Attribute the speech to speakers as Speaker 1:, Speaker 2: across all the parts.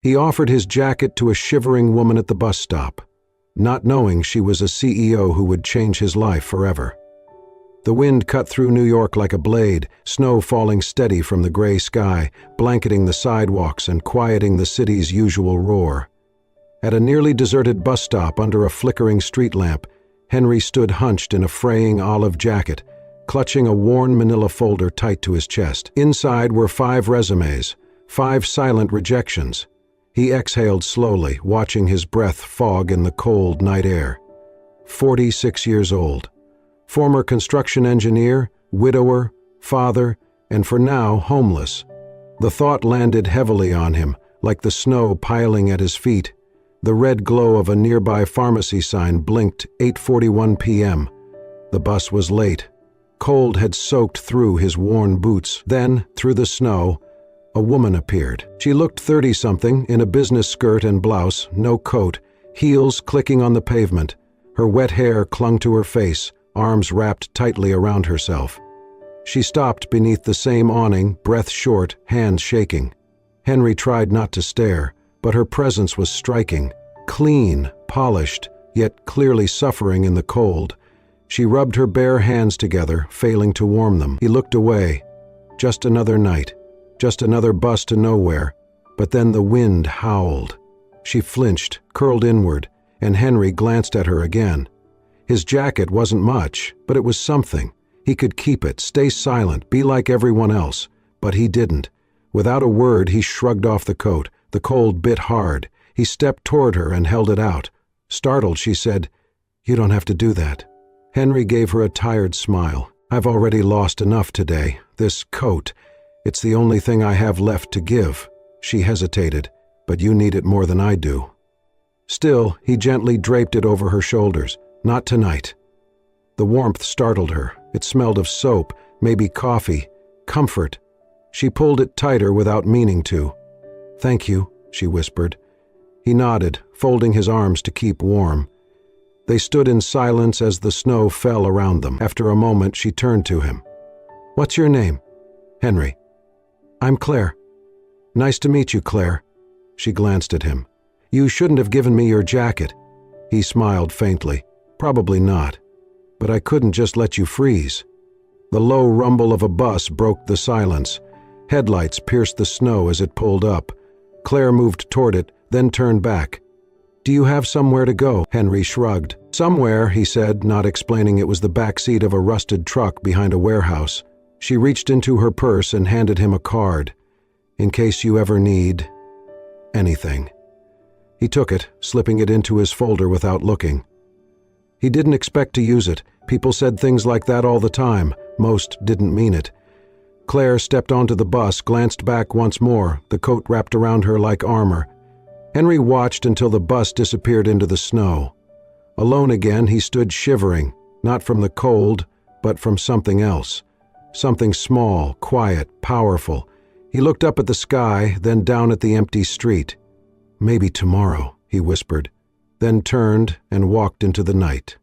Speaker 1: He offered his jacket to a shivering woman at the bus stop, not knowing she was a CEO who would change his life forever. The wind cut through New York like a blade, snow falling steady from the gray sky, blanketing the sidewalks and quieting the city's usual roar. At a nearly deserted bus stop under a flickering street lamp, Henry stood hunched in a fraying olive jacket, clutching a worn manila folder tight to his chest. Inside were 5 resumes, 5 silent rejections. He exhaled slowly, watching his breath fog in the cold night air. 46 years old. Former construction engineer, widower, father, and for now homeless. The thought landed heavily on him, like the snow piling at his feet. The red glow of a nearby pharmacy sign blinked 8:41 p.m. The bus was late. Cold had soaked through his worn boots. Then, through the snow, a woman appeared. She looked 30-something, in a business skirt and blouse, no coat, heels clicking on the pavement. Her wet hair clung to her face, arms wrapped tightly around herself. She stopped beneath the same awning, breath short, hands shaking. Henry tried not to stare, but her presence was striking. Clean, polished, yet clearly suffering in the cold. She rubbed her bare hands together, failing to warm them. He looked away. Just another night. Just another bus to nowhere. But then the wind howled. She flinched, curled inward, and Henry glanced at her again. His jacket wasn't much, but it was something. He could keep it, stay silent, be like everyone else. But he didn't. Without a word, he shrugged off the coat. The cold bit hard. He stepped toward her and held it out. Startled, she said, "You don't have to do that." Henry gave her a tired smile. "I've already lost enough today. This coat, it's the only thing I have left to give." She hesitated, "But you need it more than I do." Still, he gently draped it over her shoulders. "Not tonight." The warmth startled her. It smelled of soap, maybe coffee, comfort. She pulled it tighter without meaning to. "Thank you," she whispered. He nodded, folding his arms to keep warm. They stood in silence as the snow fell around them. After a moment, she turned to him. "What's your name?" "Henry." "I'm Claire." "Nice to meet you, Claire." She glanced at him. "You shouldn't have given me your jacket." He smiled faintly. "Probably not. But I couldn't just let you freeze." The low rumble of a bus broke the silence. Headlights pierced the snow as it pulled up. Claire moved toward it, then turned back. "Do you have somewhere to go?" Henry shrugged. "Somewhere," he said, not explaining it was the back seat of a rusted truck behind a warehouse. She reached into her purse and handed him a card. "In case you ever need anything." He took it, slipping it into his folder without looking. He didn't expect to use it. People said things like that all the time. Most didn't mean it. Claire stepped onto the bus, glanced back once more, the coat wrapped around her like armor. Henry watched until the bus disappeared into the snow. Alone again, he stood shivering, not from the cold, but from something else. Something small, quiet, powerful. He looked up at the sky, then down at the empty street. "Maybe tomorrow," he whispered, then turned and walked into the night.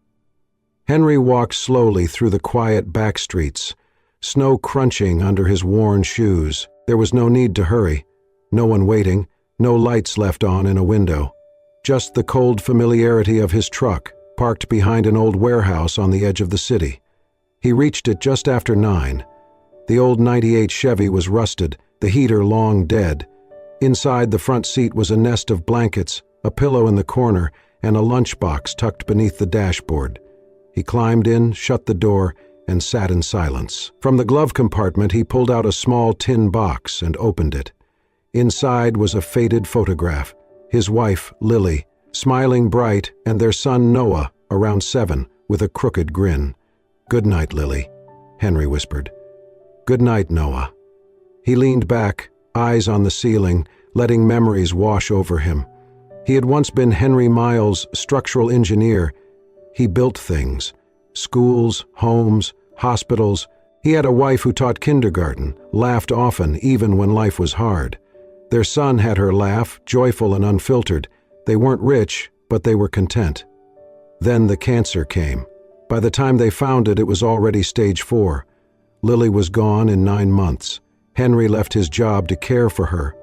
Speaker 1: Henry walked slowly through the quiet back streets, snow crunching under his worn shoes. There was no need to hurry. No one waiting, no lights left on in a window. Just the cold familiarity of his truck, parked behind an old warehouse on the edge of the city. He reached it just after 9. The old '98 Chevy was rusted, the heater long dead. Inside the front seat was a nest of blankets, a pillow in the corner, and a lunchbox tucked beneath the dashboard. He climbed in, shut the door, and sat in silence. From the glove compartment, he pulled out a small tin box and opened it. Inside was a faded photograph. His wife, Lily, smiling bright, and their son, Noah, around 7, with a crooked grin. "Good night, Lily," Henry whispered. "Good night, Noah." He leaned back, eyes on the ceiling, letting memories wash over him. He had once been Henry Miles' structural engineer. He built things. Schools, homes, hospitals. He had a wife who taught kindergarten, laughed often even when life was hard. Their son had her laugh, joyful and unfiltered. They weren't rich, but they were content. Then the cancer came. By the time they found it, it was already stage 4. Lily was gone in 9 months. Henry left his job to care for her.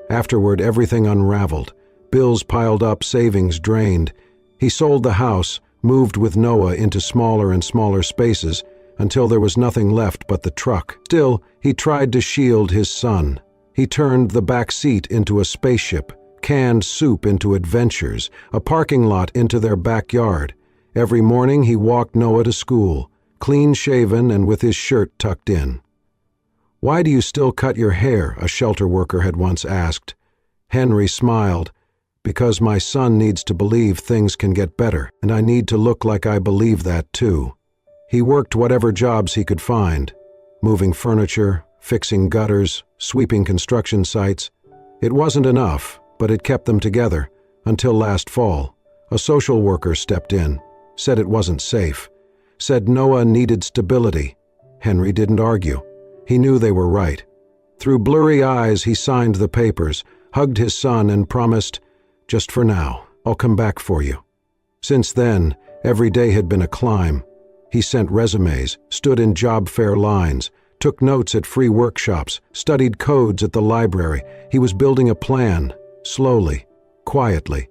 Speaker 1: Afterward, everything unraveled. Bills piled up, savings drained. He sold the house, moved with Noah into smaller and smaller spaces until there was nothing left but the truck. Still, he tried to shield his son. He turned the back seat into a spaceship, canned soup into adventures, a parking lot into their backyard. Every morning he walked Noah to school, clean-shaven and with his shirt tucked in. "Why do you still cut your hair?" a shelter worker had once asked. Henry smiled. "Because my son needs to believe things can get better, and I need to look like I believe that too." He worked whatever jobs he could find, moving furniture, fixing gutters, sweeping construction sites. It wasn't enough, but it kept them together, until last fall. A social worker stepped in, said it wasn't safe, said Noah needed stability. Henry didn't argue. He knew they were right. Through blurry eyes, he signed the papers, hugged his son, and promised, "Just for now, I'll come back for you." Since then, every day had been a climb. He sent resumes, stood in job fair lines, took notes at free workshops, studied codes at the library. He was building a plan, slowly, quietly.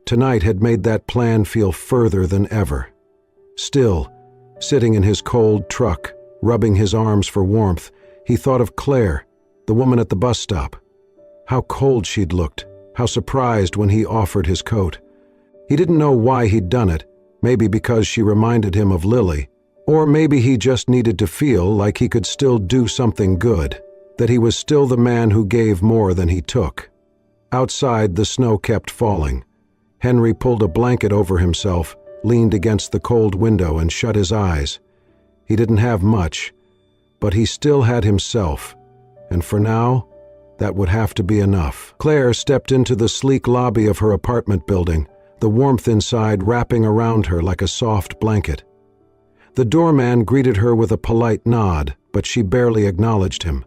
Speaker 1: Tonight had made that plan feel further than ever. Still, sitting in his cold truck, rubbing his arms for warmth, he thought of Claire, the woman at the bus stop. How cold she'd looked, how surprised when he offered his coat. He didn't know why he'd done it, maybe because she reminded him of Lily, or maybe he just needed to feel like he could still do something good, that he was still the man who gave more than he took. Outside, the snow kept falling. Henry pulled a blanket over himself, leaned against the cold window and shut his eyes. He didn't have much, but he still had himself, and for now, that would have to be enough. Claire stepped into the sleek lobby of her apartment building, the warmth inside wrapping around her like a soft blanket. The doorman greeted her with a polite nod, but she barely acknowledged him.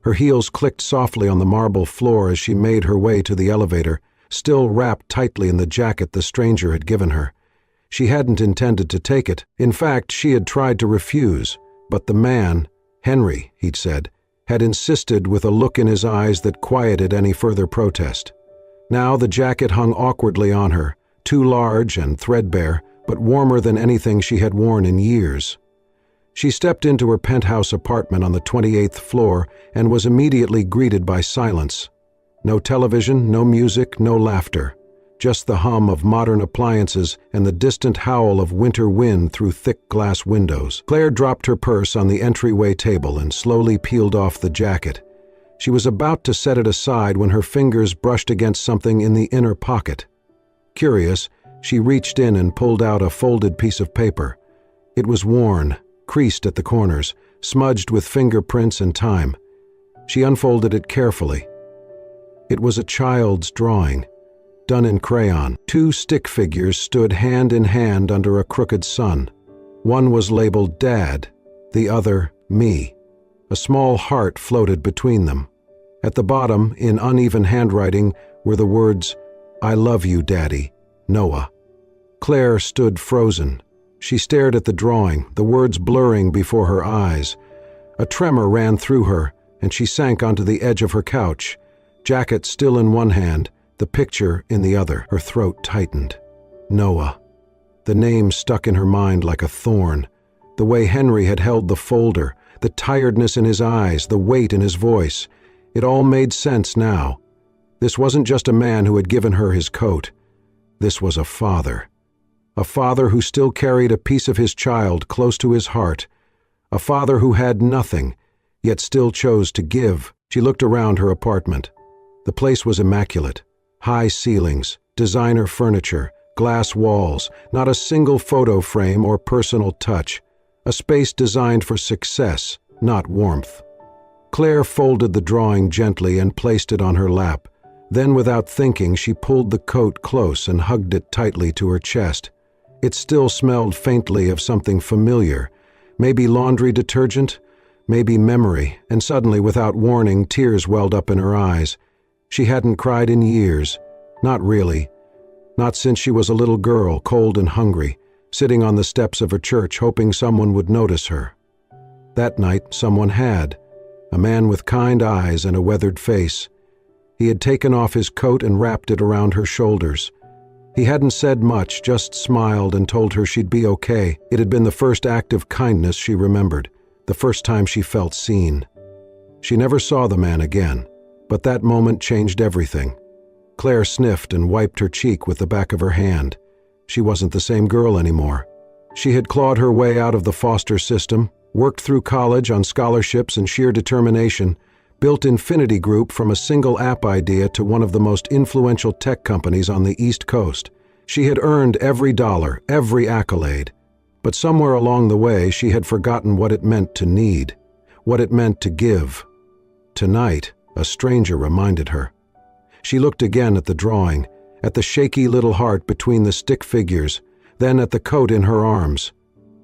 Speaker 1: Her heels clicked softly on the marble floor as she made her way to the elevator, still wrapped tightly in the jacket the stranger had given her. She hadn't intended to take it. In fact, she had tried to refuse, but the man, Henry, he'd said, had insisted with a look in his eyes that quieted any further protest. Now the jacket hung awkwardly on her, too large and threadbare, but warmer than anything she had worn in years. She stepped into her penthouse apartment on the 28th floor and was immediately greeted by silence. No television, no music, no laughter. Just the hum of modern appliances and the distant howl of winter wind through thick glass windows. Claire dropped her purse on the entryway table and slowly peeled off the jacket. She was about to set it aside when her fingers brushed against something in the inner pocket. Curious, she reached in and pulled out a folded piece of paper. It was worn, creased at the corners, smudged with fingerprints and time. She unfolded it carefully. It was a child's drawing, done in crayon. Two stick figures stood hand in hand under a crooked sun. One was labeled Dad, the other Me. A small heart floated between them. At the bottom, in uneven handwriting, were the words, "I love you, Daddy, Noah." Claire stood frozen. She stared at the drawing, the words blurring before her eyes. A tremor ran through her, and she sank onto the edge of her couch, jacket still in one hand, the picture in the other. Her throat tightened. Noah. The name stuck in her mind like a thorn. The way Henry had held the folder, the tiredness in his eyes, the weight in his voice. It all made sense now. This wasn't just a man who had given her his coat. This was a father. A father who still carried a piece of his child close to his heart. A father who had nothing, yet still chose to give. She looked around her apartment. The place was immaculate. High ceilings, designer furniture, glass walls, not a single photo frame or personal touch. A space designed for success, not warmth. Claire folded the drawing gently and placed it on her lap. Then, without thinking, she pulled the coat close and hugged it tightly to her chest. It still smelled faintly of something familiar, maybe laundry detergent, maybe memory, and suddenly, without warning, tears welled up in her eyes. She hadn't cried in years, not really, not since she was a little girl, cold and hungry, sitting on the steps of a church hoping someone would notice her. That night, someone had, a man with kind eyes and a weathered face. He had taken off his coat and wrapped it around her shoulders. He hadn't said much, just smiled and told her she'd be okay. It had been the first act of kindness she remembered, the first time she felt seen. She never saw the man again, but that moment changed everything. Claire sniffed and wiped her cheek with the back of her hand. She wasn't the same girl anymore. She had clawed her way out of the foster system, worked through college on scholarships and sheer determination, built Infinity Group from a single app idea to one of the most influential tech companies on the East Coast. She had earned every dollar, every accolade. But somewhere along the way, she had forgotten what it meant to need, what it meant to give. Tonight, a stranger reminded her. She looked again at the drawing, at the shaky little heart between the stick figures, then at the coat in her arms.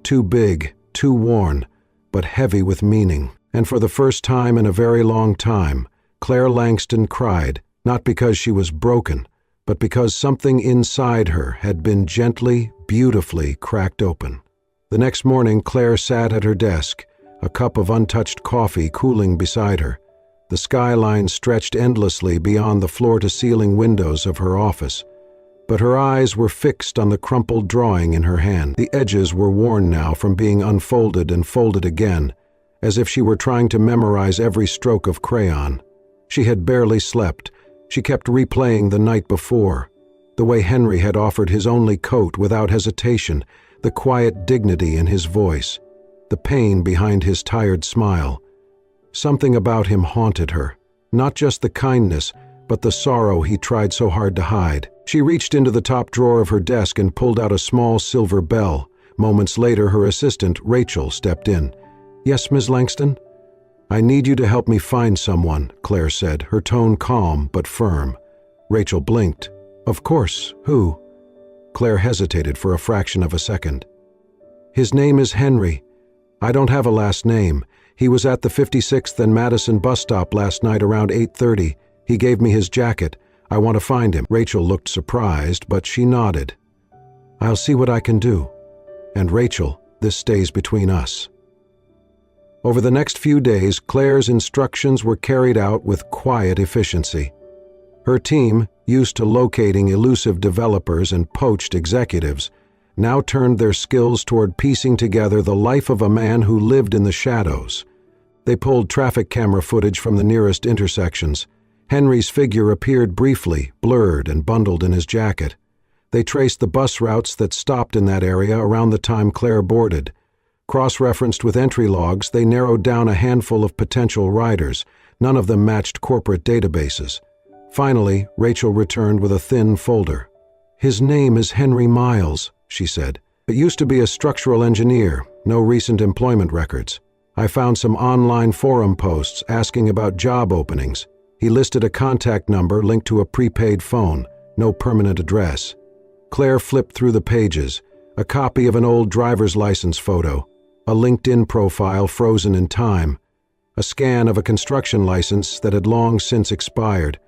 Speaker 1: Too big, too worn, but heavy with meaning. And for the first time in a very long time, Claire Langston cried, not because she was broken, but because something inside her had been gently, beautifully cracked open. The next morning, Claire sat at her desk, a cup of untouched coffee cooling beside her. The skyline stretched endlessly beyond the floor-to-ceiling windows of her office, but her eyes were fixed on the crumpled drawing in her hand. The edges were worn now from being unfolded and folded again, as if she were trying to memorize every stroke of crayon. She had barely slept. She kept replaying the night before, the way Henry had offered his only coat without hesitation, the quiet dignity in his voice, the pain behind his tired smile. Something about him haunted her, not just the kindness, but the sorrow he tried so hard to hide. She reached into the top drawer of her desk and pulled out a small silver bell. Moments later, her assistant, Rachel, stepped in. "Yes, Ms. Langston?" "I need you to help me find someone," Claire said, her tone calm but firm. Rachel blinked. "Of course. Who?" Claire hesitated for a fraction of a second. "His name is Henry. I don't have a last name. He was at the 56th and Madison bus stop last night around 8:30. He gave me his jacket. I want to find him." Rachel looked surprised, but she nodded. "I'll see what I can do. And Rachel, this stays between us." Over the next few days, Claire's instructions were carried out with quiet efficiency. Her team, used to locating elusive developers and poached executives, now turned their skills toward piecing together the life of a man who lived in the shadows. They pulled traffic camera footage from the nearest intersections. Henry's figure appeared briefly, blurred and bundled in his jacket. They traced the bus routes that stopped in that area around the time Claire boarded. Cross-referenced with entry logs, they narrowed down a handful of potential riders. None of them matched corporate databases. Finally, Rachel returned with a thin folder. "His name is Henry Miles," she said. "It used to be a structural engineer, no recent employment records. I found some online forum posts asking about job openings. He listed a contact number linked to a prepaid phone, no permanent address." Claire flipped through the pages, a copy of an old driver's license photo, a LinkedIn profile frozen in time, a scan of a construction license that had long since expired.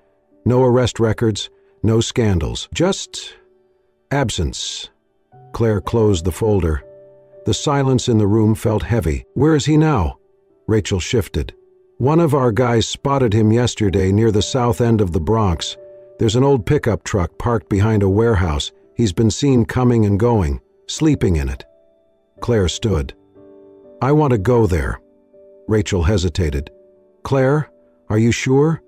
Speaker 1: No arrest records, no scandals, just absence. Claire closed the folder. The silence in the room felt heavy. "Where is he now?" Rachel shifted. "One of our guys spotted him yesterday near the south end of the Bronx. There's an old pickup truck parked behind a warehouse. He's been seen coming and going, sleeping in it." Claire stood. "I want to go there." Rachel hesitated. "Claire, are you sure?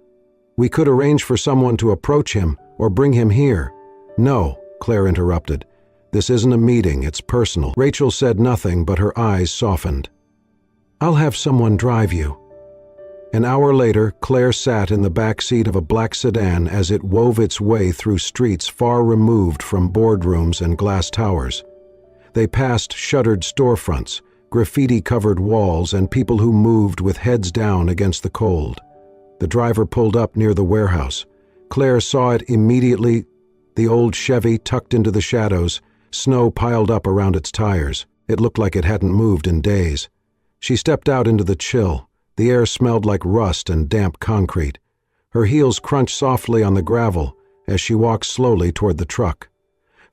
Speaker 1: We could arrange for someone to approach him or bring him here." "No," Claire interrupted. "This isn't a meeting, it's personal." Rachel said nothing, but her eyes softened. "I'll have someone drive you." An hour later, Claire sat in the back seat of a black sedan as it wove its way through streets far removed from boardrooms and glass towers. They passed shuttered storefronts, graffiti-covered walls, and people who moved with heads down against the cold. The driver pulled up near the warehouse. Claire saw it immediately, the old Chevy tucked into the shadows, snow piled up around its tires. It looked like it hadn't moved in days. She stepped out into the chill. The air smelled like rust and damp concrete. Her heels crunched softly on the gravel as she walked slowly toward the truck.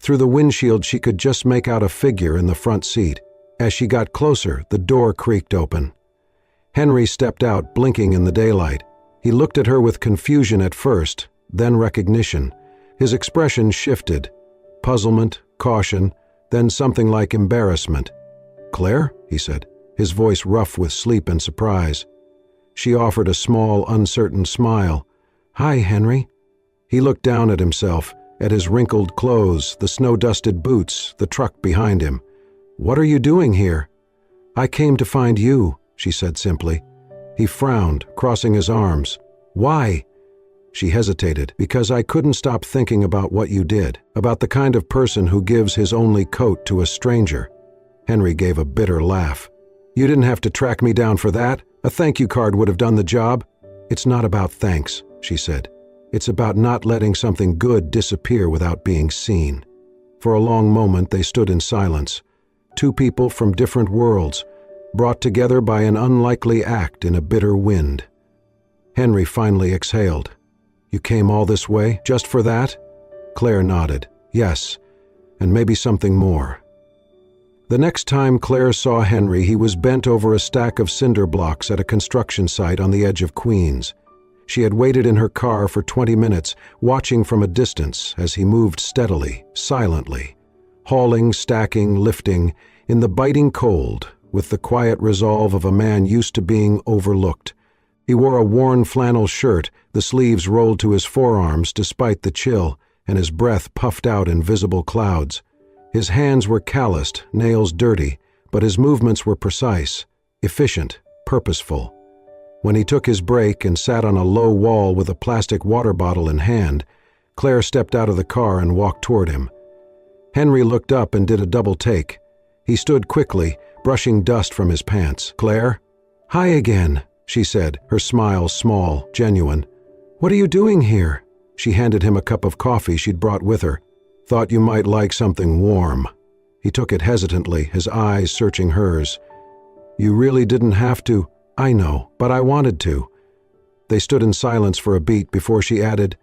Speaker 1: Through the windshield, she could just make out a figure in the front seat. As she got closer, the door creaked open. Henry stepped out, blinking in the daylight. He looked at her with confusion at first, then recognition. His expression shifted. Puzzlement, caution, then something like embarrassment. "Claire?" he said, his voice rough with sleep and surprise. She offered a small, uncertain smile. "Hi, Henry." He looked down at himself, at his wrinkled clothes, the snow-dusted boots, the truck behind him. "What are you doing here?" "I came to find you," she said simply. He frowned, crossing his arms. "Why?" She hesitated. "Because I couldn't stop thinking about what you did, about the kind of person who gives his only coat to a stranger." Henry gave a bitter laugh. "You didn't have to track me down for that. A thank you card would have done the job." "It's not about thanks," she said. "It's about not letting something good disappear without being seen." For a long moment they stood in silence. Two people from different worlds, brought together by an unlikely act in a bitter wind. Henry finally exhaled. "You came all this way, just for that?" Claire nodded. "Yes, and maybe something more." The next time Claire saw Henry, he was bent over a stack of cinder blocks at a construction site on the edge of Queens. She had waited in her car for 20 minutes, watching from a distance as he moved steadily, silently, hauling, stacking, lifting, in the biting cold, with the quiet resolve of a man used to being overlooked. He wore a worn flannel shirt, the sleeves rolled to his forearms despite the chill, and his breath puffed out in visible clouds. His hands were calloused, nails dirty, but his movements were precise, efficient, purposeful. When he took his break and sat on a low wall with a plastic water bottle in hand, Claire stepped out of the car and walked toward him. Henry looked up and did a double take. He stood quickly, brushing dust from his pants. "Claire?" "Hi again," she said, her smile small, genuine. "What are you doing here?" She handed him a cup of coffee she'd brought with her. "Thought you might like something warm." He took it hesitantly, his eyes searching hers. "You really didn't have to." "I know, but I wanted to." They stood in silence for a beat before she added,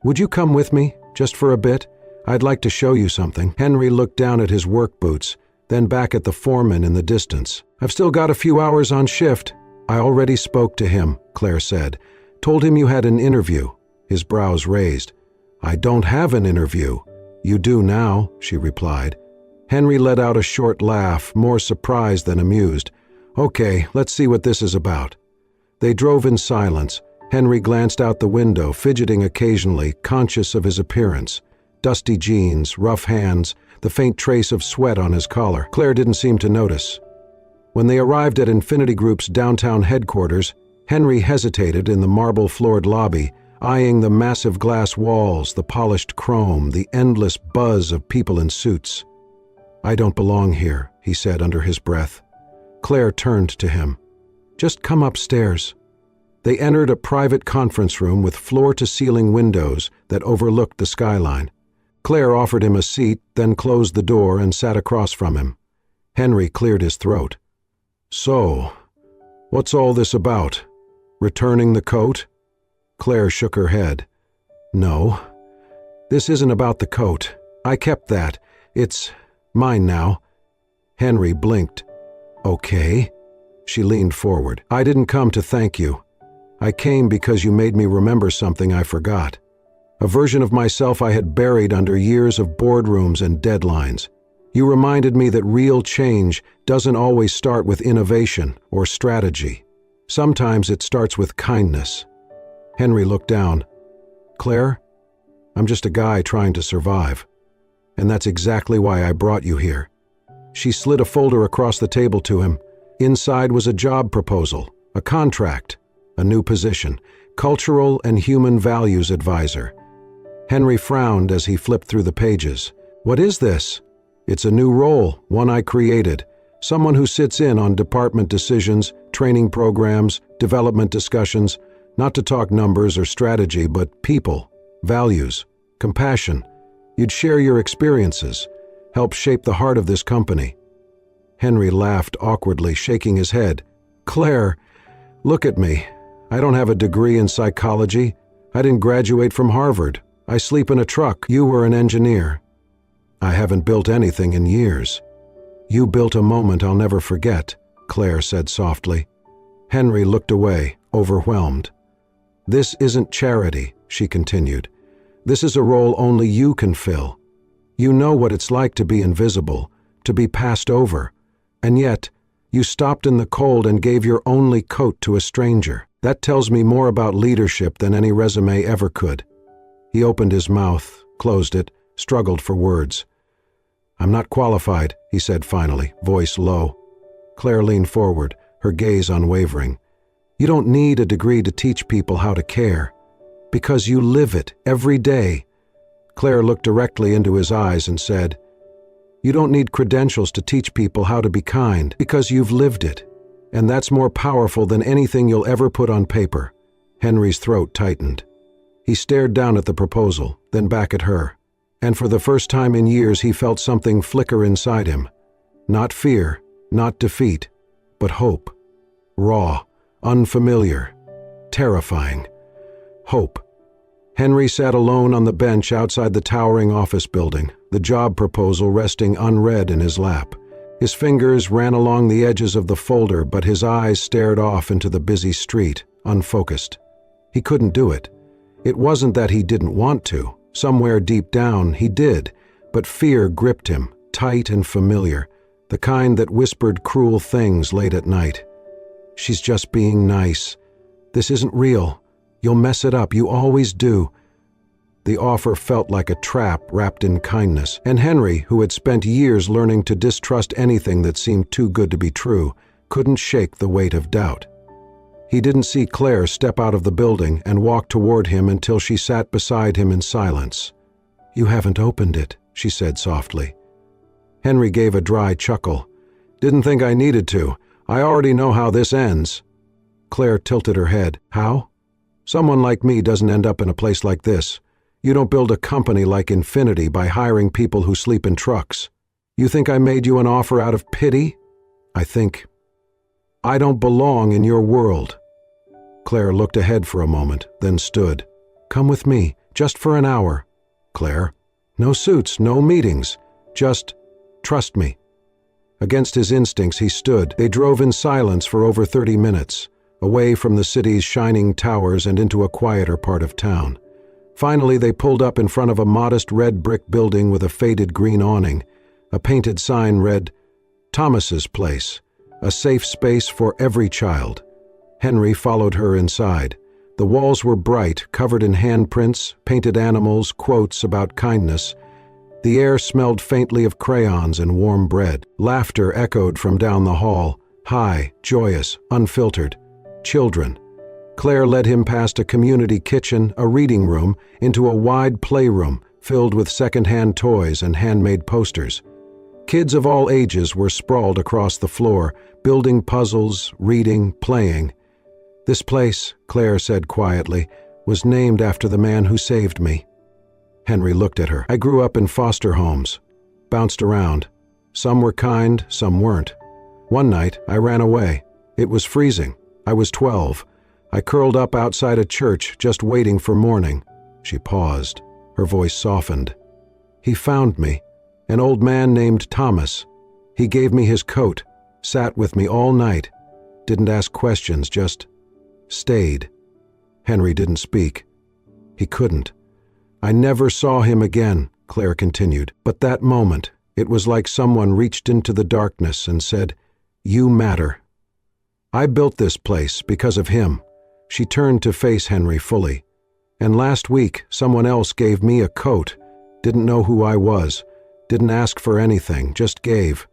Speaker 1: "Would you come with me, just for a bit? I'd like to show you something." Henry looked down at his work boots, then back at the foreman in the distance. "I've still got a few hours on shift." "I already spoke to him," Claire said. "Told him you had an interview." His brows raised. "I don't have an interview." "You do now," she replied. Henry let out a short laugh, more surprised than amused. "Okay, let's see what this is about." They drove in silence. Henry glanced out the window, fidgeting occasionally, conscious of his appearance. Dusty jeans, rough hands, the faint trace of sweat on his collar. Claire didn't seem to notice. When they arrived at Infinity Group's downtown headquarters, Henry hesitated in the marble-floored lobby, eyeing the massive glass walls, the polished chrome, the endless buzz of people in suits. "I don't belong here," he said under his breath. Claire turned to him. "Just come upstairs." They entered a private conference room with floor-to-ceiling windows that overlooked the skyline. Claire offered him a seat, then closed the door and sat across from him. Henry cleared his throat. "So, what's all this about? Returning the coat?" Claire shook her head. "No, this isn't about the coat. I kept that. It's mine now." Henry blinked. "Okay." She leaned forward. "I didn't come to thank you. I came because you made me remember something I forgot. A version of myself I had buried under years of boardrooms and deadlines. You reminded me that real change doesn't always start with innovation or strategy. Sometimes it starts with kindness." Henry looked down. "Claire, I'm just a guy trying to survive. And that's exactly why I brought you here." She slid a folder across the table to him. Inside was a job proposal, a contract, a new position, cultural and human values advisor. Henry frowned as he flipped through the pages. "What is this?" "It's a new role, one I created. Someone who sits in on department decisions, training programs, development discussions, not to talk numbers or strategy, but people, values, compassion. You'd share your experiences, help shape the heart of this company." Henry laughed awkwardly, shaking his head. "Claire, look at me. I don't have a degree in psychology. I didn't graduate from Harvard. I sleep in a truck. You were an engineer. I haven't built anything in years." "You built a moment I'll never forget," Claire said softly. Henry looked away, overwhelmed. "This isn't charity," she continued. "This is a role only you can fill. You know what it's like to be invisible, to be passed over, and yet you stopped in the cold and gave your only coat to a stranger. That tells me more about leadership than any resume ever could." He opened his mouth, closed it, struggled for words. "I'm not qualified," he said finally, voice low. Claire leaned forward, her gaze unwavering. "You don't need a degree to teach people how to care, because you live it every day." Claire looked directly into his eyes and said, "You don't need credentials to teach people how to be kind, because you've lived it, and that's more powerful than anything you'll ever put on paper." Henry's throat tightened. He stared down at the proposal, then back at her, and for the first time in years he felt something flicker inside him. Not fear, not defeat, but hope. Raw, unfamiliar, terrifying. Hope. Henry sat alone on the bench outside the towering office building, the job proposal resting unread in his lap. His fingers ran along the edges of the folder, but his eyes stared off into the busy street, unfocused. He couldn't do it. It wasn't that he didn't want to. Somewhere deep down, he did, but fear gripped him, tight and familiar, the kind that whispered cruel things late at night. "She's just being nice. This isn't real. You'll mess it up. You always do." The offer felt like a trap wrapped in kindness, and Henry, who had spent years learning to distrust anything that seemed too good to be true, couldn't shake the weight of doubt. He didn't see Claire step out of the building and walk toward him until she sat beside him in silence. "You haven't opened it," she said softly. Henry gave a dry chuckle. "Didn't think I needed to. I already know how this ends." Claire tilted her head. "How?" "Someone like me doesn't end up in a place like this. You don't build a company like Infinity by hiring people who sleep in trucks. You think I made you an offer out of pity? I think I don't belong in your world." Claire looked ahead for a moment, then stood. "Come with me, just for an hour." "Claire?" "No suits, no meetings. Just trust me." Against his instincts, he stood. They drove in silence for over 30 minutes, away from the city's shining towers and into a quieter part of town. Finally, they pulled up in front of a modest red brick building with a faded green awning. A painted sign read, "Thomas's Place, a safe space for every child." Henry followed her inside. The walls were bright, covered in handprints, painted animals, quotes about kindness. The air smelled faintly of crayons and warm bread. Laughter echoed from down the hall, high, joyous, unfiltered. Children. Claire led him past a community kitchen, a reading room, into a wide playroom filled with second-hand toys and handmade posters. Kids of all ages were sprawled across the floor, building puzzles, reading, playing. "This place," Claire said quietly, "was named after the man who saved me." Henry looked at her. "I grew up in foster homes, bounced around. Some were kind, some weren't. One night, I ran away. It was freezing. I was 12. I curled up outside a church, just waiting for morning." She paused. Her voice softened. "He found me, an old man named Thomas. He gave me his coat, sat with me all night, didn't ask questions, just stayed." Henry didn't speak. He couldn't. "I never saw him again," Claire continued, "but that moment, it was like someone reached into the darkness and said, 'You matter.' I built this place because of him." She turned to face Henry fully. "And last week, someone else gave me a coat, didn't know who I was, didn't ask for anything, just gave."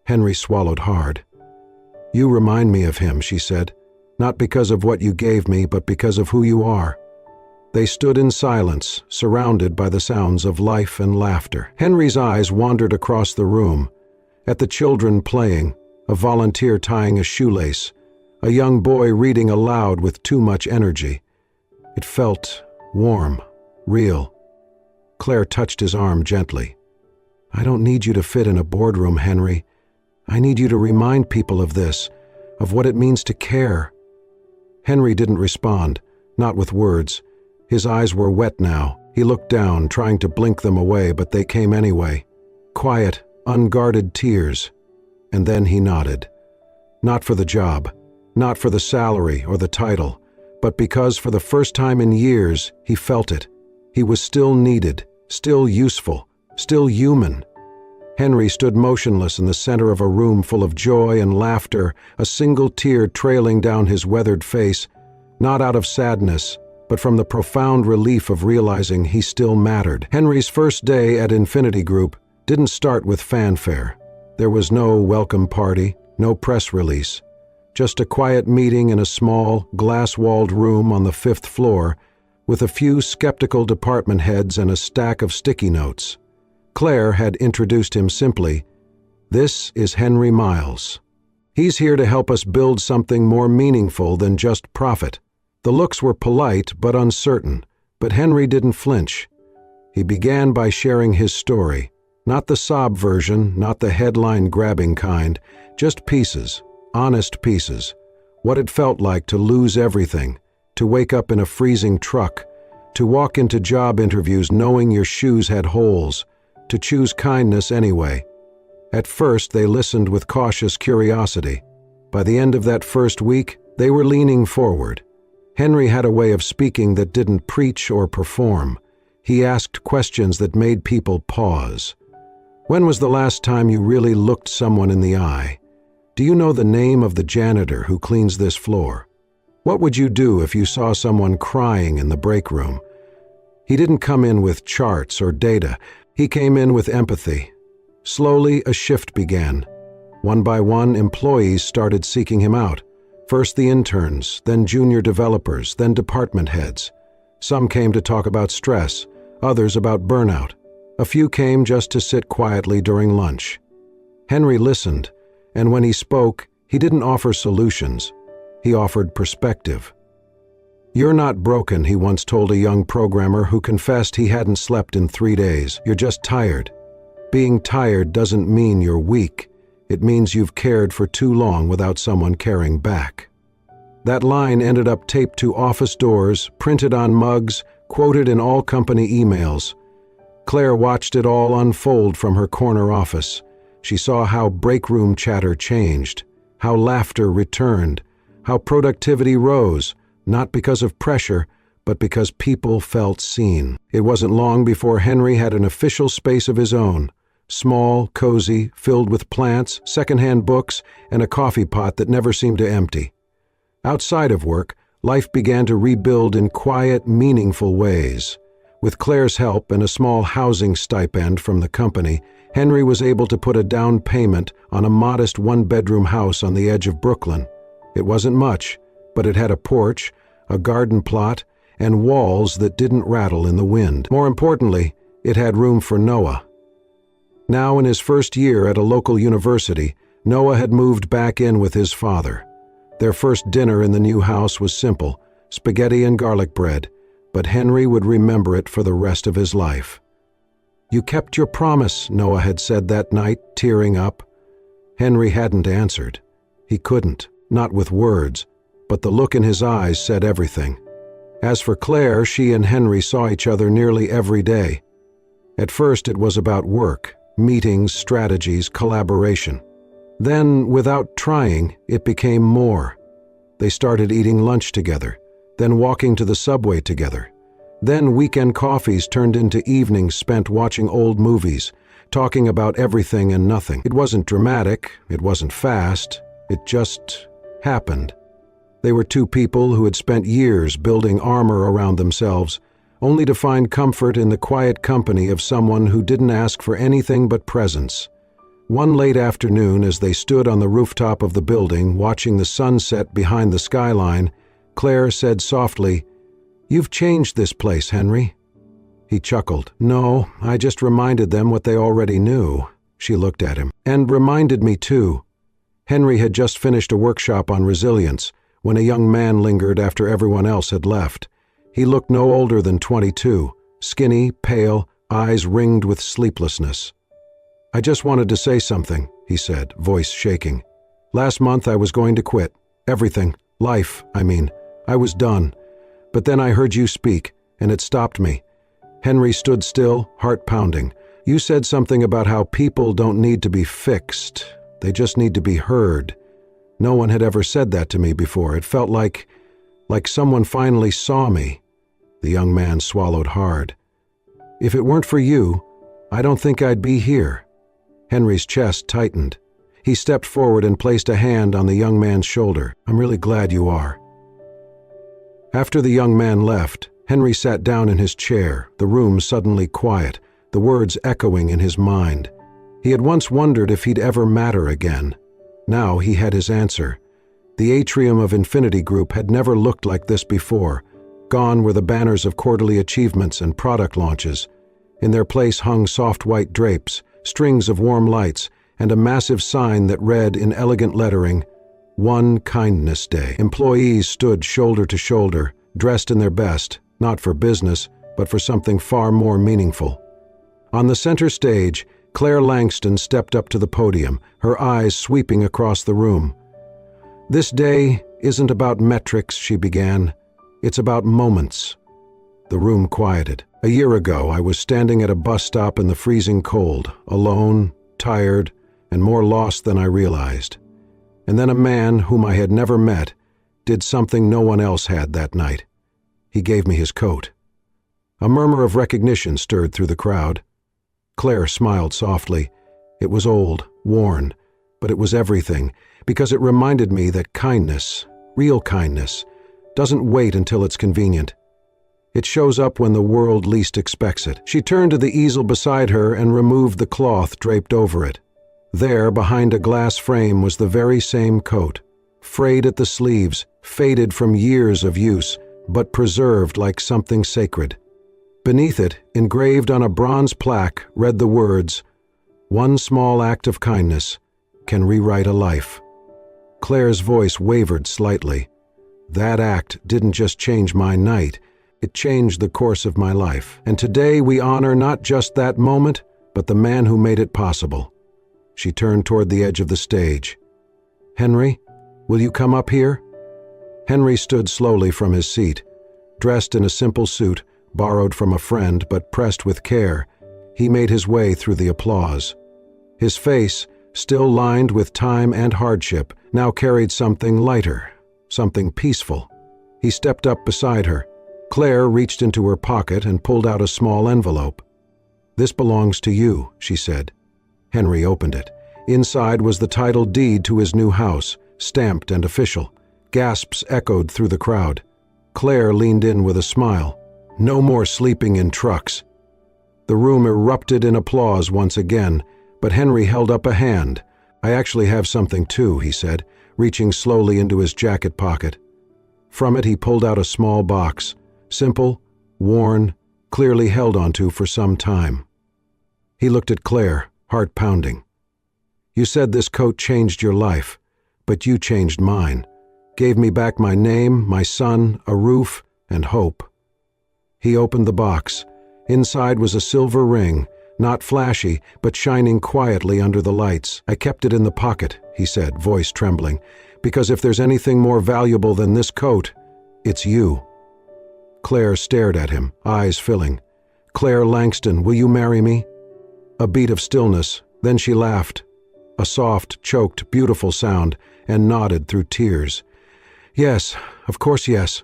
Speaker 1: Henry swallowed hard. "You remind me of him," she said, "not because of what you gave me, but because of who you are." They stood in silence, surrounded by the sounds of life and laughter. Henry's eyes wandered across the room, at the children playing, a volunteer tying a shoelace, a young boy reading aloud with too much energy. It felt warm, real. Claire touched his arm gently. "I don't need you to fit in a boardroom, Henry. I need you to remind people of this, of what it means to care." Henry didn't respond, not with words. His eyes were wet now. He looked down, trying to blink them away, but they came anyway. Quiet, unguarded tears. And then he nodded. Not for the job, not for the salary or the title, but because for the first time in years he felt it. He was still needed, still useful, still human. Henry stood motionless in the center of a room full of joy and laughter, a single tear trailing down his weathered face, not out of sadness, but from the profound relief of realizing he still mattered. Henry's first day at Infinity Group didn't start with fanfare. There was no welcome party, no press release, just a quiet meeting in a small, glass-walled room on the 5th floor with a few skeptical department heads and a stack of sticky notes. Claire had introduced him simply, "This is Henry Miles. He's here to help us build something more meaningful than just profit." The looks were polite but uncertain, but Henry didn't flinch. He began by sharing his story, not the sob version, not the headline-grabbing kind, just pieces, honest pieces. What it felt like to lose everything, to wake up in a freezing truck, to walk into job interviews knowing your shoes had holes, to choose kindness anyway. At first, they listened with cautious curiosity. By the end of that first week, they were leaning forward. Henry had a way of speaking that didn't preach or perform. He asked questions that made people pause. "When was the last time you really looked someone in the eye? Do you know the name of the janitor who cleans this floor? What would you do if you saw someone crying in the break room?" He didn't come in with charts or data. He came in with empathy. Slowly, a shift began. One by one, employees started seeking him out. First the interns, then junior developers, then department heads. Some came to talk about stress, others about burnout. A few came just to sit quietly during lunch. Henry listened, and when he spoke, he didn't offer solutions. He offered perspective. "You're not broken," he once told a young programmer who confessed he hadn't slept in 3 days. "You're just tired. Being tired doesn't mean you're weak. It means you've cared for too long without someone caring back." That line ended up taped to office doors, printed on mugs, quoted in all company emails. Claire watched it all unfold from her corner office. She saw how break room chatter changed, how laughter returned, how productivity rose, not because of pressure, but because people felt seen. It wasn't long before Henry had an official space of his own. Small, cozy, filled with plants, secondhand books, and a coffee pot that never seemed to empty. Outside of work, life began to rebuild in quiet, meaningful ways. With Claire's help and a small housing stipend from the company, Henry was able to put a down payment on a modest one-bedroom house on the edge of Brooklyn. It wasn't much, but it had a porch, a garden plot, and walls that didn't rattle in the wind. More importantly, it had room for Noah. Now in his first year at a local university, Noah had moved back in with his father. Their first dinner in the new house was simple, spaghetti and garlic bread, but Henry would remember it for the rest of his life. "You kept your promise," Noah had said that night, tearing up. Henry hadn't answered. He couldn't, not with words, but the look in his eyes said everything. As for Claire, she and Henry saw each other nearly every day. At first it was about work, meetings, strategies, collaboration. Then, without trying, it became more. They started eating lunch together, then walking to the subway together. Then weekend coffees turned into evenings spent watching old movies, talking about everything and nothing. It wasn't dramatic, it wasn't fast, it just happened. They were two people who had spent years building armor around themselves, only to find comfort in the quiet company of someone who didn't ask for anything but presence. One late afternoon, as they stood on the rooftop of the building watching the sunset behind the skyline, Claire said softly, "You've changed this place, Henry." He chuckled. "No, I just reminded them what they already knew." She looked at him. "And reminded me too." Henry had just finished a workshop on resilience when a young man lingered after everyone else had left. He looked no older than 22, skinny, pale, eyes ringed with sleeplessness. "I just wanted to say something," he said, voice shaking. "Last month I was going to quit. Everything. Life, I mean. I was done. But then I heard you speak, and it stopped me." Henry stood still, heart pounding. "You said something about how people don't need to be fixed. They just need to be heard. No one had ever said that to me before. It felt like Like someone finally saw me. The young man swallowed hard. If it weren't for you, I don't think I'd be here. Henry's chest tightened. He stepped forward and placed a hand on the young man's shoulder. I'm really glad you are. After the young man left, Henry sat down in his chair, the room suddenly quiet, the words echoing in his mind. He had once wondered if he'd ever matter again. Now he had his answer. The atrium of Infinity Group had never looked like this before. Gone were the banners of quarterly achievements and product launches. In their place hung soft white drapes, strings of warm lights, and a massive sign that read in elegant lettering, One Kindness Day. Employees stood shoulder to shoulder, dressed in their best, not for business, but for something far more meaningful. On the center stage, Claire Langston stepped up to the podium, her eyes sweeping across the room. This day isn't about metrics, she began. It's about moments. The room quieted. A year ago, I was standing at a bus stop in the freezing cold, alone, tired, and more lost than I realized. And then a man whom I had never met did something no one else had that night. He gave me his coat. A murmur of recognition stirred through the crowd. Claire smiled softly. It was old, worn, but it was everything, because it reminded me that kindness, real kindness, doesn't wait until it's convenient. It shows up when the world least expects it. She turned to the easel beside her and removed the cloth draped over it. There, behind a glass frame, was the very same coat, frayed at the sleeves, faded from years of use, but preserved like something sacred. Beneath it, engraved on a bronze plaque, read the words, One small act of kindness can rewrite a life. Claire's voice wavered slightly. That act didn't just change my night, it changed the course of my life. And today we honor not just that moment, but the man who made it possible. She turned toward the edge of the stage. Henry, will you come up here? Henry stood slowly from his seat. Dressed in a simple suit, borrowed from a friend but pressed with care, he made his way through the applause. His face, still lined with time and hardship, now carried something lighter, something peaceful. He stepped up beside her. Claire reached into her pocket and pulled out a small envelope. This belongs to you, she said. Henry opened it. Inside was the title deed to his new house, stamped and official. Gasps echoed through the crowd. Claire leaned in with a smile. No more sleeping in trucks. The room erupted in applause once again, but Henry held up a hand. I actually have something too, he said, reaching slowly into his jacket pocket. From it he pulled out a small box, simple, worn, clearly held onto for some time. He looked at Claire, heart pounding. You said this coat changed your life, but you changed mine. Gave me back my name, my son, a roof, and hope. He opened the box. Inside was a silver ring, not flashy, but shining quietly under the lights. I kept it in the pocket, he said, voice trembling, because if there's anything more valuable than this coat, it's you. Claire stared at him, eyes filling. Claire Langston, will you marry me? A beat of stillness, then she laughed. A soft, choked, beautiful sound, and nodded through tears. Yes, of course yes.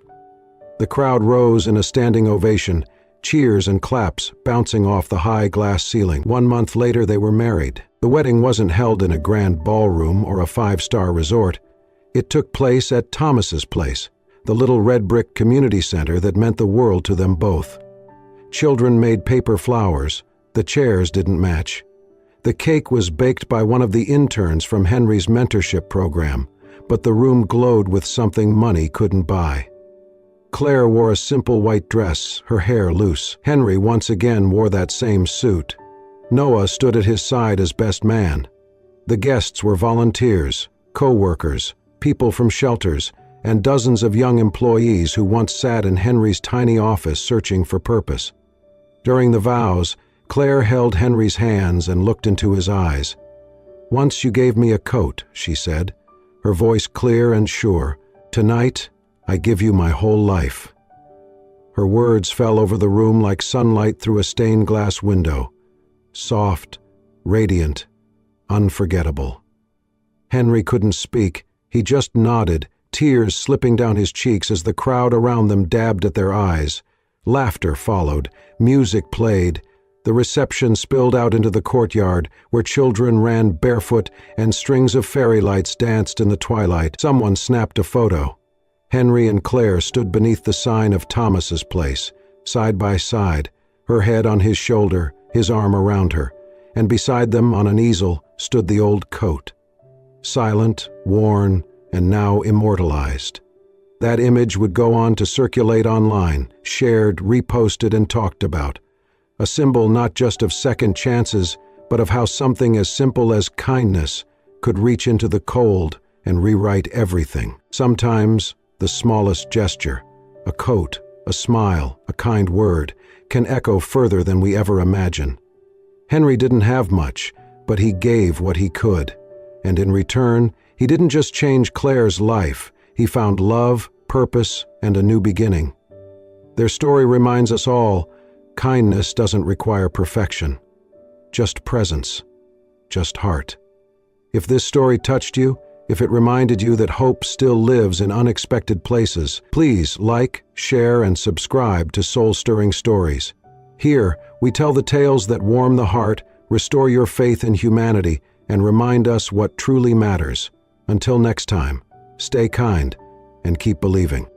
Speaker 1: The crowd rose in a standing ovation, cheers and claps bouncing off the high glass ceiling. 1 month later they were married. The wedding wasn't held in a grand ballroom or a 5-star resort. It took place at Thomas's place, the little red brick community center that meant the world to them both. Children made paper flowers. The chairs didn't match. The cake was baked by one of the interns from Henry's mentorship program, but the room glowed with something money couldn't buy. Claire wore a simple white dress, her hair loose. Henry once again wore that same suit. Noah stood at his side as best man. The guests were volunteers, co-workers, people from shelters, and dozens of young employees who once sat in Henry's tiny office searching for purpose. During the vows, Claire held Henry's hands and looked into his eyes. Once you gave me a coat, she said, her voice clear and sure. Tonight, I give you my whole life. Her words fell over the room like sunlight through a stained glass window. Soft, radiant, unforgettable. Henry couldn't speak. He just nodded, tears slipping down his cheeks as the crowd around them dabbed at their eyes. Laughter followed, music played. The reception spilled out into the courtyard, where children ran barefoot and strings of fairy lights danced in the twilight. Someone snapped a photo. Henry and Claire stood beneath the sign of Thomas's place, side by side, her head on his shoulder, his arm around her, and beside them on an easel stood the old coat. Silent, worn, and now immortalized. That image would go on to circulate online, shared, reposted, and talked about. A symbol not just of second chances, but of how something as simple as kindness could reach into the cold and rewrite everything. Sometimes, the smallest gesture, a coat, a smile, a kind word, can echo further than we ever imagine. Henry didn't have much, but he gave what he could. And in return, he didn't just change Claire's life, he found love, purpose, and a new beginning. Their story reminds us all, kindness doesn't require perfection. Just presence. Just heart. If this story touched you, if it reminded you that hope still lives in unexpected places, please like, share, and subscribe to Soul-Stirring Stories. Here, we tell the tales that warm the heart, restore your faith in humanity, and remind us what truly matters. Until next time, stay kind and keep believing.